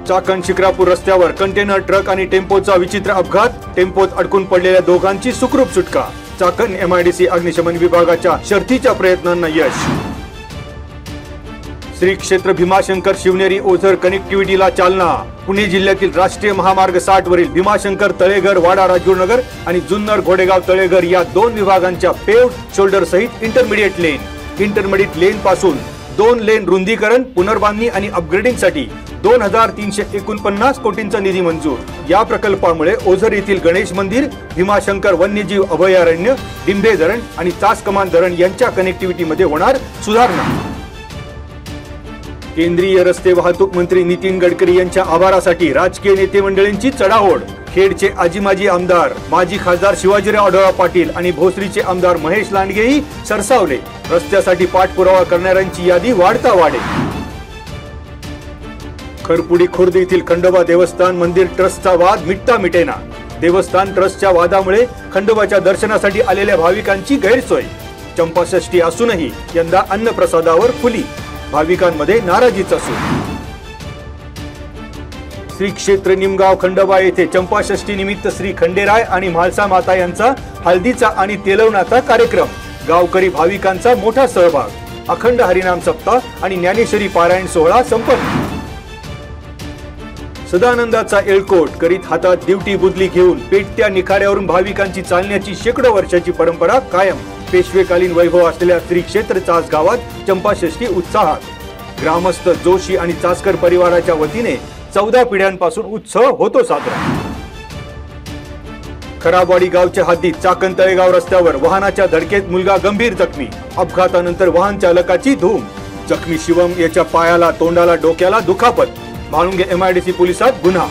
चाकण शिक्रापूर रस्त्यावर container truck आणि टेम्पोचा विचित्र अपघात, टेम्पोत अडकून पडलेल्या दोघांची सुखरूप सुटका। चाकण MIDC अग्निशमन विभागाच्या शर्थीच्या प्रयत्नांना यश। श्री क्षेत्र भीमाशंकर शिवनेरी ओझर कनेक्टिव्हिटीला चालना। पुणे जिल्ह्यातील राष्ट्रीय महामार्ग 60 वरील भीमाशंकर तळेघर वाडा राजगुरुनगर आणि जुन्नर घोडेगाव तळेघर या दोन विभागांच्या पेव्ड शोल्डर सहित इंटरमिडिएट लेन पासून 2 लेन रुंदीकरण, पुनर्बांधणी आणि अपग्रेडिंग साठी 2349 कोटींचा निधी मंजूर। या प्रकल्पामुळे ओझर येथील गणेश मंदिर, भीमाशंकर वन्यजीव अभयारण्य, डिंभे धरण आणि चास कमान धरण यांच्या कनेक्टिव्हिटी मध्ये होणार सुधारणा। केंद्रीय रस्ते वाहतूक मंत्री नितीन गडकरी यांच्या आभारासाठी राजकीय नेते मंडळींची चढाओढ। खेडचे आजी-माजी आमदार, माजी खासदार शिवाजीराव आढळराव पाटील आणि भोसरीचे आमदार महेश लांडगेही सरसावले। रस्त्यासाठी पाठपुरावा करणाऱ्यांची यादी वाढता वाढेल। खरपुडी खुर्द येथील खंडोबा देवस्थान मंदिर ट्रस्टचा वाद मिटता मिटेना। देवस्थान ट्रस्टच्या वादामुळे खंडोबाच्या दर्शनासाठी आलेल्या भाविकांची गैरसोय। चंपाषष्ठी असूनही यंदा अन्नप्रसादावर खुली, भाविकांमध्ये नाराजीचा सूर। श्री क्षेत्र निमगाव खंडोबा येथे चंपाषष्ठी निमित्त श्री खंडेराय आणि म्हालसा माता यांचा हळदीचा आणि तेलवण्याचा कार्यक्रम। गावकरी भाविकांचा मोठा सहभाग। अखंड हरिनाम सप्ताह आणि ज्ञानेश्वरी पारायण सोहळा संपन्न। सदानंदाचा एळकोट करीत हातात दिवटी बुदली घेऊन पेटत्या निखाऱ्यावरून भाविकांची चालण्याची शेकडो वर्षाची परंपरा कायम। पेशवेकालीन वैभव असलेल्या श्री क्षेत्र चास गावात चंपाषष्ठी उत्साहात। ग्रामस्थ जोशी आणि चासकर परिवाराच्या वतीने 14 पिढ्यांपासून उत्सव होतो साजरा। खराबवाडी गावच्या हद्दीत चाकण तळेगाव रस्त्यावर वाहनाच्या धडकेत मुलगा गंभीर जखमी। अपघातानंतर वाहन चालकाची धूम। जखमी शिवम याच्या पायाला, तोंडाला, डोक्याला दुखापत। म्हाळुंगे MIDC पोलिसात गुन्हा।